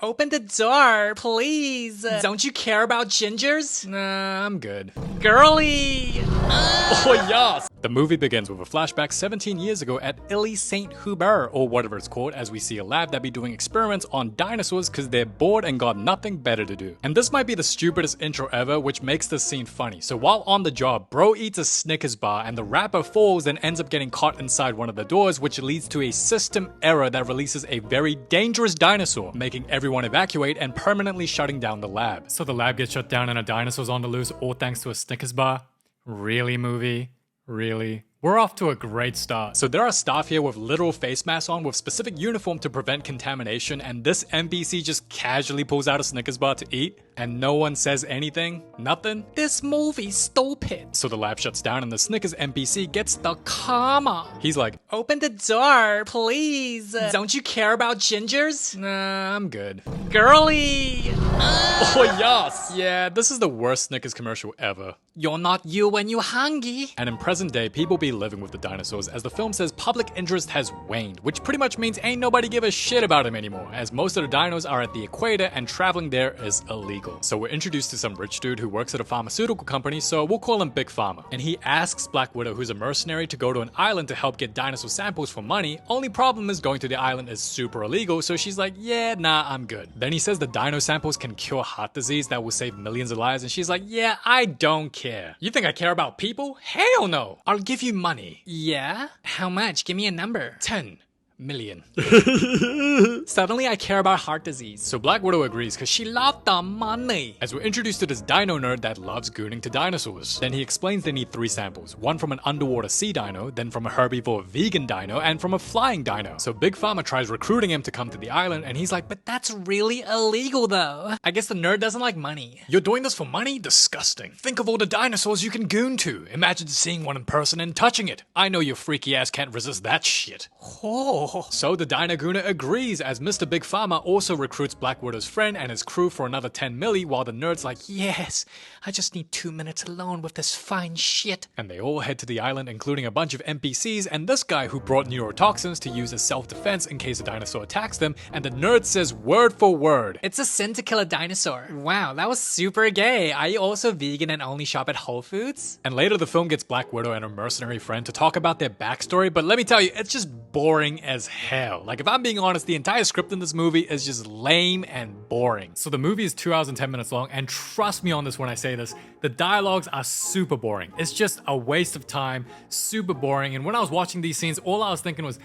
Open the door, please. Don't you care about gingers? Nah, I'm good. Girly! Oh yes! The movie begins with a flashback 17 years ago at Illy St. Hubert, or whatever it's called, as we see a lab that be doing experiments on dinosaurs because they're bored and got nothing better to do. And this might be the stupidest intro ever, which makes this scene funny. So while on the job, bro eats a Snickers bar and the wrapper falls and ends up getting caught inside one of the doors, which leads to a system error that releases a very dangerous dinosaur, making everyone evacuate and permanently shutting down the lab. So the lab gets shut down and a dinosaur's on the loose, all thanks to a Snickers bar? Really, movie? Really? We're off to a great start. So there are staff here with literal face masks on with specific uniform to prevent contamination, and this NPC just casually pulls out a Snickers bar to eat, and no one says anything? Nothing? This movie's stupid. So the lab shuts down and the Snickers NPC gets the karma. He's like, open the door, please. Don't you care about gingers? Nah, I'm good. Girly! Oh yes! Yeah, this is the worst Snickers commercial ever. You're not you when you're hungry. And in present day, people be living with the dinosaurs, as the film says public interest has waned, which pretty much means ain't nobody give a shit about them anymore, as most of the dinos are at the equator and traveling there is illegal. So we're introduced to some rich dude who works at a pharmaceutical company, so we'll call him Big Pharma. And he asks Black Widow, who's a mercenary, to go to an island to help get dinosaur samples for money. Only problem is going to the island is super illegal, so she's like, yeah, nah, I'm good. Then he says the dino samples can cure heart disease that will save millions of lives, and she's like, yeah, I don't care. You think I care about people? Hell no! I'll give you money. Yeah? How much? Give me a number. 10 million. Suddenly I care about heart disease. So Black Widow agrees because she loved the money. As we're introduced to this dino nerd that loves gooning to dinosaurs. Then he explains they need 3 samples. One from an underwater sea dino, then from a herbivore vegan dino, and from a flying dino. So Big Pharma tries recruiting him to come to the island, and he's like, but that's really illegal though. I guess the nerd doesn't like money. You're doing this for money? Disgusting. Think of all the dinosaurs you can goon to. Imagine seeing one in person and touching it. I know your freaky ass can't resist that shit. Oh. So the Dino Gooner agrees, as Mr. Big Pharma also recruits Black Widow's friend and his crew for another 10 milli, while the nerd's like, yes, I just need 2 minutes alone with this fine shit. And they all head to the island, including a bunch of NPCs and this guy who brought neurotoxins to use as self-defense in case a dinosaur attacks them, and the nerd says word for word, it's a sin to kill a dinosaur. Wow, that was super gay. Are you also vegan and only shop at Whole Foods? And later the film gets Black Widow and her mercenary friend to talk about their backstory, but let me tell you, it's just boring as hell. Like, if I'm being honest, the entire script in this movie is just lame and boring. So the movie is 2 hours and 10 minutes long, and trust me on this when I say this, the dialogues are super boring. It's just a waste of time, super boring, and when I was watching these scenes, all I was thinking was,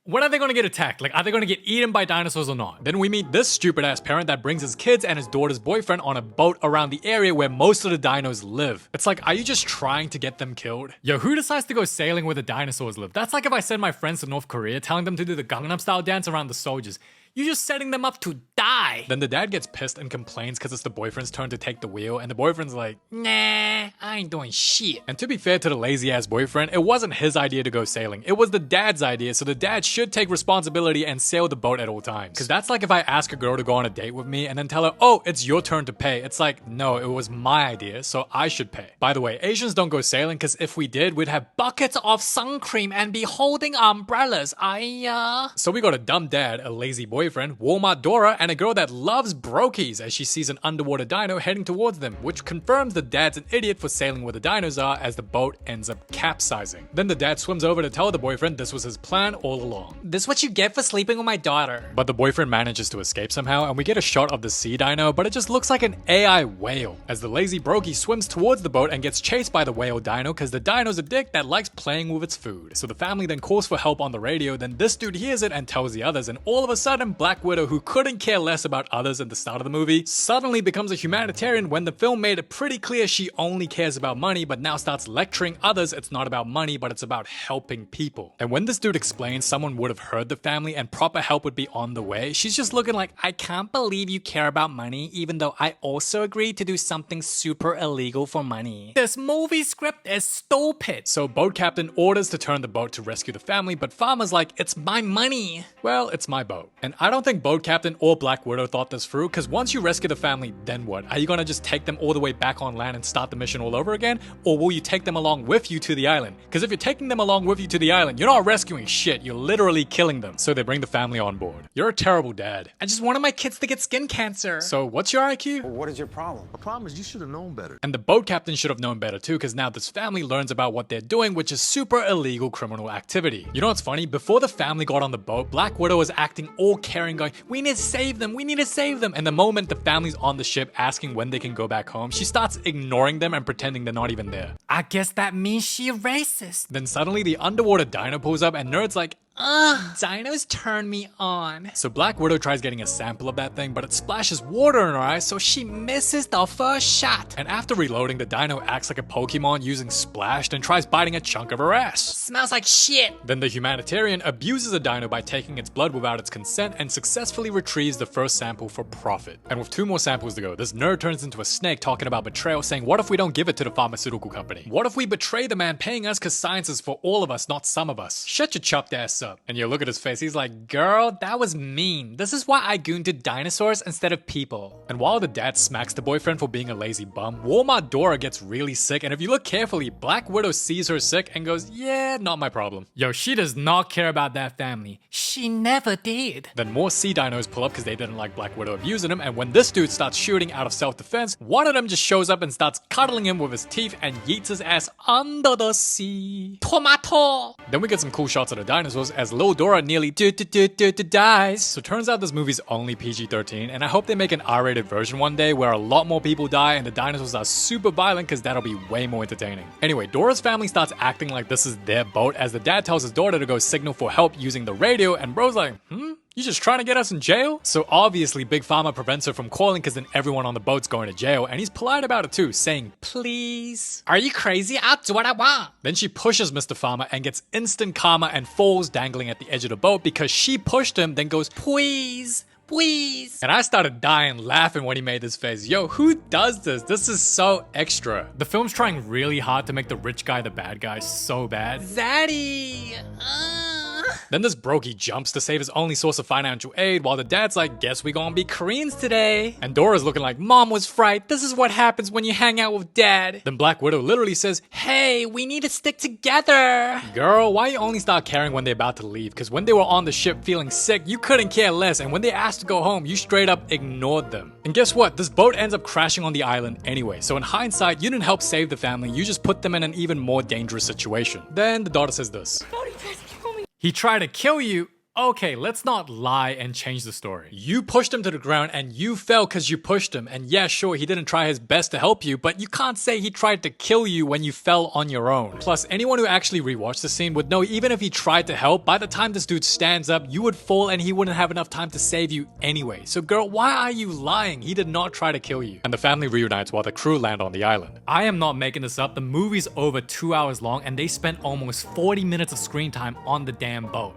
when are they gonna get attacked? Like, are they gonna get eaten by dinosaurs or not? Then we meet this stupid ass parent that brings his kids and his daughter's boyfriend on a boat around the area where most of the dinos live. It's like, are you just trying to get them killed? Yo, who decides to go sailing where the dinosaurs live? That's like if I send my friends to North Korea telling them to do the Gangnam Style dance around the soldiers. You're just setting them up to die. Then the dad gets pissed and complains because it's the boyfriend's turn to take the wheel, and the boyfriend's like, nah, I ain't doing shit. And to be fair to the lazy ass boyfriend, it wasn't his idea to go sailing. It was the dad's idea, so the dad should take responsibility and sail the boat at all times. Because that's like if I ask a girl to go on a date with me and then tell her, oh, it's your turn to pay. It's like, no, it was my idea, so I should pay. By the way, Asians don't go sailing because if we did, we'd have buckets of sun cream and be holding umbrellas. So we got a dumb dad, a lazy boyfriend, Walmart Dora, and a girl that loves brokies as she sees an underwater dino heading towards them, which confirms the dad's an idiot for sailing where the dinos are as the boat ends up capsizing. Then the dad swims over to tell the boyfriend this was his plan all along. This is what you get for sleeping with my daughter. But the boyfriend manages to escape somehow, and we get a shot of the sea dino, but it just looks like an AI whale, as the lazy brokey swims towards the boat and gets chased by the whale dino because the dino's a dick that likes playing with its food. So the family then calls for help on the radio, then this dude hears it and tells the others, and all of a sudden Black Widow, who couldn't care less about others at the start of the movie, suddenly becomes a humanitarian when the film made it pretty clear she only cares about money, but now starts lecturing others it's not about money, but it's about helping people. And when this dude explains someone would have heard the family and proper help would be on the way, she's just looking like, I can't believe you care about money, even though I also agreed to do something super illegal for money. This movie script is stupid. So boat captain orders to turn the boat to rescue the family, but Farmer's like, it's my money. Well, it's my boat. And I don't think boat captain or Black Widow thought this through, because once you rescue the family, then what? Are you gonna just take them all the way back on land and start the mission all over again? Or will you take them along with you to the island? Because if you're taking them along with you to the island, you're not rescuing shit, you're literally killing them. So they bring the family on board. You're a terrible dad. I just wanted my kids to get skin cancer. So what's your IQ? Well, what is your problem? The problem is you should have known better. And the boat captain should have known better too, because now this family learns about what they're doing, which is super illegal criminal activity. You know what's funny? Before the family got on the boat, Black Widow was acting all caring, going, we need to save them, we need to save them. And the moment the family's on the ship asking when they can go back home, she starts ignoring them and pretending they're not even there. I guess that means she racist. Then suddenly the underwater dino pulls up and Nerd's like, Dinos turn me on. So Black Widow tries getting a sample of that thing, but it splashes water in her eyes, so she misses the first shot. And after reloading, the dino acts like a Pokemon using Splashed and tries biting a chunk of her ass. Smells like shit. Then the humanitarian abuses a dino by taking its blood without its consent and successfully retrieves the first sample for profit. And with 2 more samples to go, this nerd turns into a snake talking about betrayal, saying, what if we don't give it to the pharmaceutical company? What if we betray the man paying us because science is for all of us, not some of us? Shut your chopped ass up. And you look at his face, he's like, girl, that was mean. This is why I gooned to dinosaurs instead of people. And while the dad smacks the boyfriend for being a lazy bum, Walmart Dora gets really sick, and if you look carefully, Black Widow sees her sick and goes, yeah, not my problem. Yo, she does not care about that family. She never did. Then more sea dinos pull up because they didn't like Black Widow abusing him, and when this dude starts shooting out of self-defense, one of them just shows up and starts cuddling him with his teeth and yeets his ass under the sea. Tomato. Then we get some cool shots of the dinosaurs as Lil Dora nearly dies. So turns out this movie's only PG-13, and I hope they make an R-rated version one day where a lot more people die and the dinosaurs are super violent, because that'll be way more entertaining. Anyway, Dora's family starts acting like this is their boat as the dad tells his daughter to go signal for help using the radio, and bro's like, you just trying to get us in jail? So obviously Big Pharma prevents her from calling, because then everyone on the boat's going to jail, and he's polite about it too, saying, please. Are you crazy? I'll do what I want. Then she pushes Mr. Pharma and gets instant karma and falls dangling at the edge of the boat because she pushed him, then goes, please. Please. And I started dying laughing when he made this face. Yo, who does this? This is so extra. The film's trying really hard to make the rich guy the bad guy so bad. Zaddy. Then this brokey jumps to save his only source of financial aid while the dad's like, guess we gonna be Koreans today. And Dora's looking like, mom was right. This is what happens when you hang out with dad. Then Black Widow literally says, hey, we need to stick together. Girl, why you only start caring when they're about to leave? Because when they were on the ship feeling sick, you couldn't care less. And when they asked to go home, you straight up ignored them. And guess what? This boat ends up crashing on the island anyway. So in hindsight, you didn't help save the family. You just put them in an even more dangerous situation. Then the daughter says this. He tried to kill you. Okay, let's not lie and change the story. You pushed him to the ground and you fell because you pushed him. And yeah, sure, he didn't try his best to help you, but you can't say he tried to kill you when you fell on your own. Plus, anyone who actually rewatched the scene would know even if he tried to help, by the time this dude stands up, you would fall and he wouldn't have enough time to save you anyway. So girl, why are you lying? He did not try to kill you. And the family reunites while the crew land on the island. I am not making this up. The movie's over 2 hours long and they spent almost 40 minutes of screen time on the damn boat.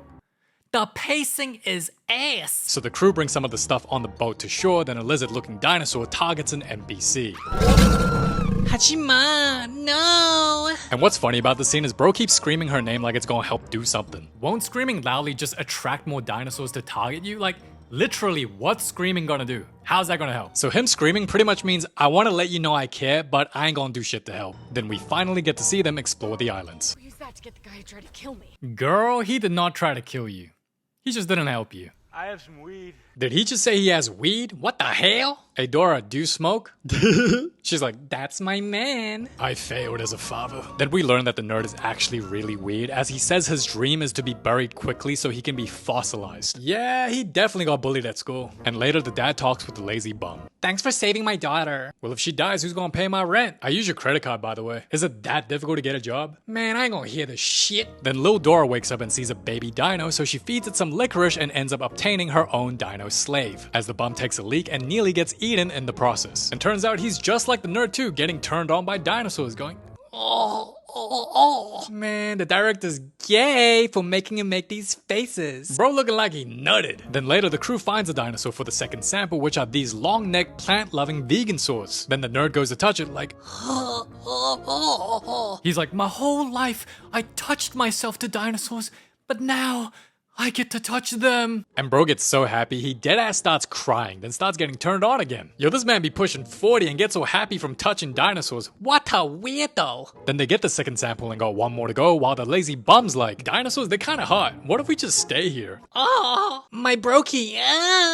The pacing is ass. So the crew brings some of the stuff on the boat to shore, then a lizard-looking dinosaur targets an NPC. Hachima, no. And what's funny about the scene is bro keeps screaming her name like it's gonna help do something. Won't screaming loudly just attract more dinosaurs to target you? Like, literally, what's screaming gonna do? How's that gonna help? So him screaming pretty much means, I wanna let you know I care, but I ain't gonna do shit to help. Then we finally get to see them explore the islands. Use that to get the guy who tried to kill me. Girl, he did not try to kill you. He just didn't help you. I have some weed. Did he just say he has weed? What the hell? Hey Dora, do you smoke? She's like, that's my man. I failed as a father. Then we learn that the nerd is actually really weird, as he says his dream is to be buried quickly so he can be fossilized. Yeah, he definitely got bullied at school. And later the dad talks with the lazy bum. Thanks for saving my daughter. Well, if she dies, who's gonna pay my rent? I use your credit card, by the way. Is it that difficult to get a job? Man, I ain't gonna hear this shit. Then Lil Dora wakes up and sees a baby dino, so she feeds it some licorice and ends up obtaining her own dino slave, as the bum takes a leak and nearly gets eaten in the process. And turns out he's just like the nerd too, getting turned on by dinosaurs, going, oh. Man, the director's gay for making him make these faces. Bro looking like he nutted. Then later the crew finds a dinosaur for the second sample, which are these long-necked, plant-loving vegan saws. Then the nerd goes to touch it like, He's like, my whole life I touched myself to dinosaurs, but now I get to touch them. And bro gets so happy, he deadass starts crying, then starts getting turned on again. Yo, this man be pushing 40 and gets so happy from touching dinosaurs. What a weirdo. Then they get the second sample and got one more to go, while the lazy bum's like, dinosaurs, they're kinda hot. What if we just stay here? Oh, my brokey.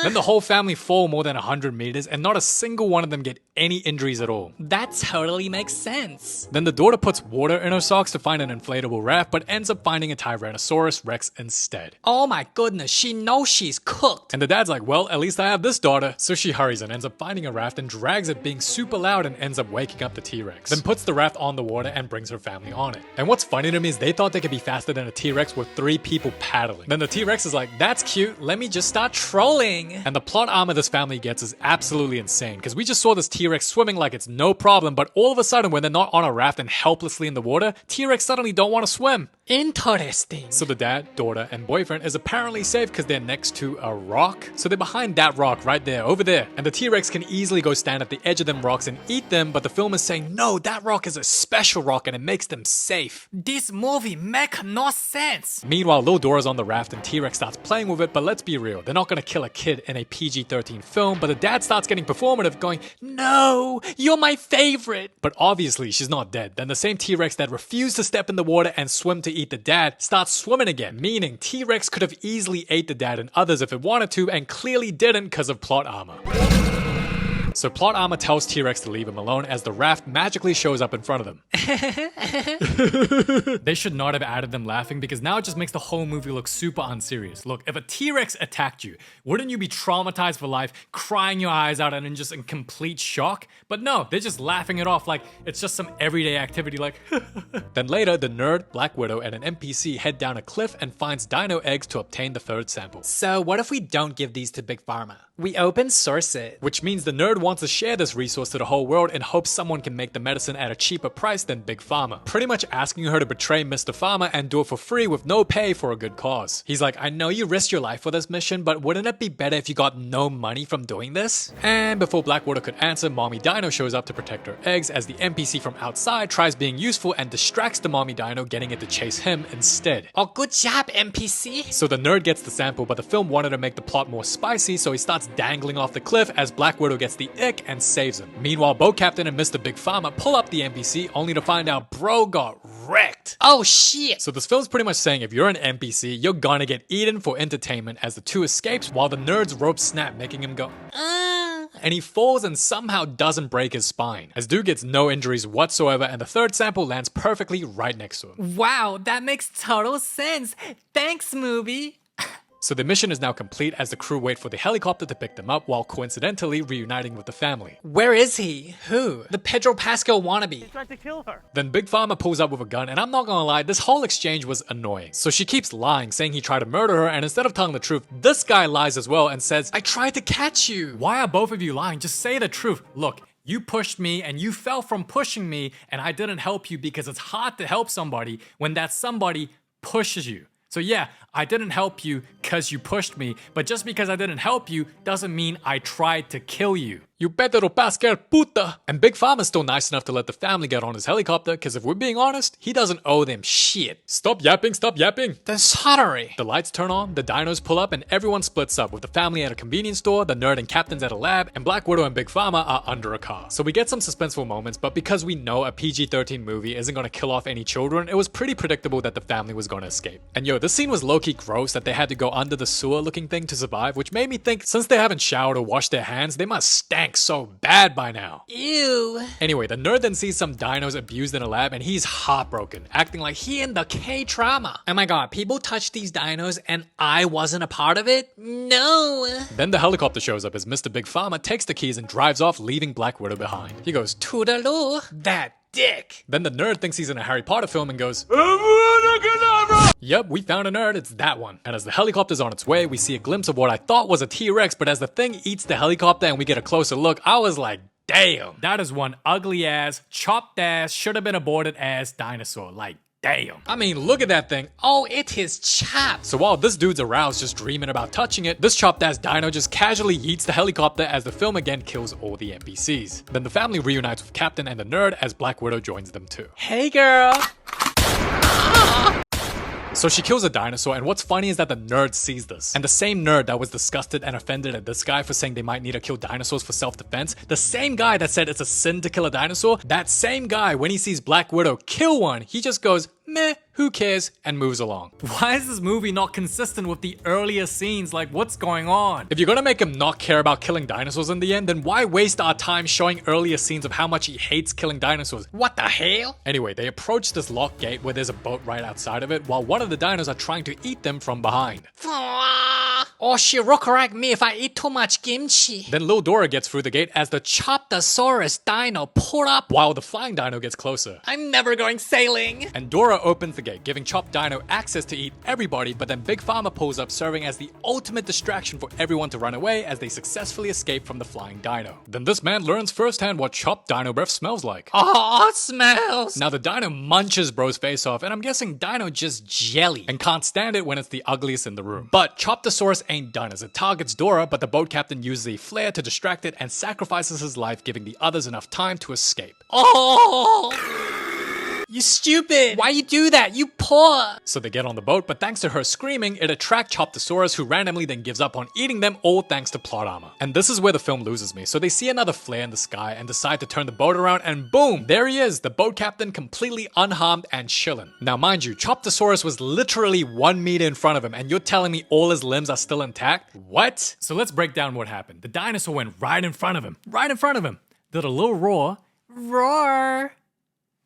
Then the whole family fall more than 100 meters and not a single one of them get any injuries at all. That totally makes sense. Then the daughter puts water in her socks to find an inflatable raft, but ends up finding a Tyrannosaurus Rex instead. Oh my goodness, she knows she's cooked. And the dad's like, well, at least I have this daughter. So she hurries and ends up finding a raft and drags it, being super loud, and ends up waking up the T-Rex. Then puts the raft on the water and brings her family on it. And what's funny to me is they thought they could be faster than a T-Rex with 3 people paddling. Then the T-Rex is like, that's cute, let me just start trolling. And the plot armor this family gets is absolutely insane, because we just saw this T-Rex swimming like it's no problem, but all of a sudden when they're not on a raft and helplessly in the water, T-Rex suddenly don't want to swim. Interesting. So the dad, daughter, and boyfriend is apparently safe because they're next to a rock. So they're behind that rock right there, over there. And the T-Rex can easily go stand at the edge of them rocks and eat them, but the film is saying, no, that rock is a special rock and it makes them safe. This movie make no sense. Meanwhile, little Dora's on the raft and T-Rex starts playing with it, but let's be real, they're not gonna kill a kid in a PG-13 film, but the dad starts getting performative, going, No, you're my favorite. but obviously she's not dead. Then the same T-Rex that refused to step in the water and swim to eat the dad starts swimming again, meaning T-Rex could have easily ate the dad and others if it wanted to, and clearly didn't because of plot armor. So plot armor tells T-Rex to leave him alone as the raft magically shows up in front of them. They should not have added them laughing, because now it just makes the whole movie look super unserious. Look, if a T-Rex attacked you, wouldn't you be traumatized for life, crying your eyes out and in just in complete shock? But no, they're just laughing it off like it's just some everyday activity like Then later, the nerd, Black Widow, and an NPC head down a cliff and finds dino eggs to obtain the third sample. So what if we don't give these to Big Pharma? We open source it. Which means the nerd wants to share this resource to the whole world in hopes someone can make the medicine at a cheaper price than Big Pharma. Pretty much asking her to betray Mr. Pharma and do it for free with no pay for a good cause. He's like, I know you risked your life for this mission, but wouldn't it be better if you got no money from doing this? And before Black Widow could answer, Mommy Dino shows up to protect her eggs as the NPC from outside tries being useful and distracts the Mommy Dino, getting it to chase him instead. Oh, good job, NPC. So the nerd gets the sample, but the film wanted to make the plot more spicy, so he starts dangling off the cliff as Black Widow gets the ick and saves him. Meanwhile, Bo Captain and Mr. Big Pharma pull up the NPC only to find out bro got wrecked. Oh shit. So this film's pretty much saying if you're an NPC, you're gonna get eaten for entertainment, as the two escapes while the nerd's rope snap, making him go, and he falls and somehow doesn't break his spine, as dude gets no injuries whatsoever, and the third sample lands perfectly right next to him. Wow, that makes total sense. Thanks, movie. So the mission is now complete as the crew wait for the helicopter to pick them up while coincidentally reuniting with the family. Where is he? Who? The Pedro Pascal wannabe. Tried to kill her. Then Big Pharma pulls up with a gun, and I'm not gonna lie, this whole exchange was annoying. So she keeps lying, saying he tried to murder her, and instead of telling the truth, this guy lies as well and says, I tried to catch you. why are both of you lying? Just say the truth. Look, you pushed me and you fell from pushing me, and I didn't help you because it's hard to help somebody when that somebody pushes you. So yeah, I didn't help you because you pushed me, but just because I didn't help you doesn't mean I tried to kill you. You Pedro Pascal puta. And Big Pharma's still nice enough to let the family get on his helicopter, because if we're being honest, he doesn't owe them shit. Stop yapping, stop yapping. The sorry. The lights turn on, the dinos pull up, and everyone splits up, with the family at a convenience store, the nerd and captains at a lab, and Black Widow and Big Pharma are under a car. So we get some suspenseful moments, but because we know a PG-13 movie isn't gonna kill off any children, it was pretty predictable that the family was gonna escape. And yo, this scene was low-key gross that they had to go under the sewer-looking thing to survive, which made me think since they haven't showered or washed their hands, they must stank so bad by now. Ew. Anyway, the nerd then sees some dinos abused in a lab and he's heartbroken, acting like he in the K-drama. Oh my god, people touched these dinos and I wasn't a part of it? No. Then the helicopter shows up as Mr. Big Pharma takes the keys and drives off, leaving Black Widow behind. He goes, Toodaloo. That dick. Then the nerd thinks he's in a Harry Potter film and goes, Yep, we found a nerd, it's that one. And as the helicopter's on its way, we see a glimpse of what I thought was a T-Rex, but as the thing eats the helicopter and we get a closer look, I was like, damn. That is one ugly ass, chopped ass, should have been aborted ass dinosaur. Like, damn. I mean, look at that thing. Oh, it is chopped. So while this dude's aroused just dreaming about touching it, this chopped ass dino just casually yeets the helicopter as the film again kills all the NPCs. Then the family reunites with Captain and the nerd as Black Widow joins them too. Hey girl. So she kills a dinosaur, and what's funny is that the nerd sees this. And the same nerd that was disgusted and offended at this guy for saying they might need to kill dinosaurs for self-defense, the same guy that said it's a sin to kill a dinosaur, that same guy, when he sees Black Widow kill one, he just goes, meh, who cares, and moves along. Why is this movie not consistent with the earlier scenes? Like, what's going on? If you're gonna make him not care about killing dinosaurs in the end, then why waste our time showing earlier scenes of how much he hates killing dinosaurs? What the hell? Anyway, they approach this locked gate where there's a boat right outside of it, while one of the dinos are trying to eat them from behind. Oh, she will correct me if I eat too much kimchi. Then Lil Dora gets through the gate as the Choptosaurus dino pulled up. while the flying dino gets closer. I'm never going sailing. And Dora opens the gate, giving Chop Dino access to eat everybody, but then Big Pharma pulls up, serving as the ultimate distraction for everyone to run away as they successfully escape from the flying dino. Then this man learns firsthand what Chop Dino breath smells like. Oh, it smells. Now the dino munches bro's face off, and I'm guessing Dino just jelly and can't stand it when it's the ugliest in the room. But Choptosaurus ain't done as it targets Dora, but the boat captain uses a flare to distract it and sacrifices his life, giving the others enough time to escape. Oh, you stupid. Why you do that? You poor. So they get on the boat, but thanks to her screaming, it attracts Choptosaurus, who randomly then gives up on eating them, all thanks to plot armor. And this is where the film loses me. So they see another flare in the sky and decide to turn the boat around, and boom, there he is, the boat captain completely unharmed and chillin'. Now mind you, Choptosaurus was literally 1 meter in front of him, and you're telling me all his limbs are still intact? What? So let's break down what happened. The dinosaur went right in front of him. Right in front of him. Did a little roar. Roar.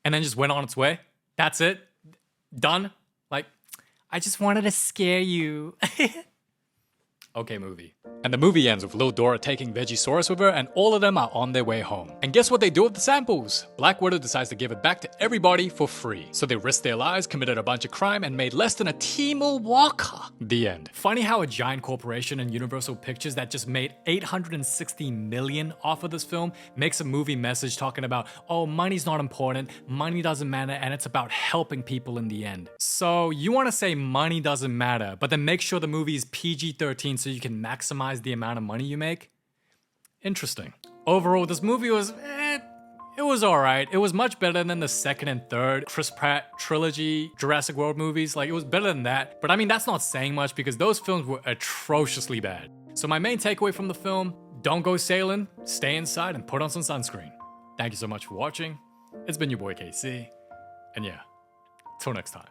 And then just went on its way. That's it. Done. Like, I just wanted to scare you. Okay, movie. And the movie ends with Lil Dora taking Vegisaurus with her, and all of them are on their way home. And guess what they do with the samples? Black Widow decides to give it back to everybody for free. So they risked their lives, committed a bunch of crime, and made less than a Timo Walker. The end. Funny how a giant corporation and Universal Pictures that just made $860 million off of this film makes a movie message talking about, oh, money's not important, money doesn't matter, and it's about helping people in the end. So you want to say money doesn't matter, but then make sure the movie is PG-13 so you can maximize the amount of money you make? Interesting. Overall, this movie was, it was alright. It was much better than the second and third Chris Pratt trilogy Jurassic World movies. Like, it was better than that. But I mean, that's not saying much because those films were atrociously bad. So my main takeaway from the film, don't go sailing, stay inside and put on some sunscreen. Thank you so much for watching. It's been your boy KC. And yeah, till next time.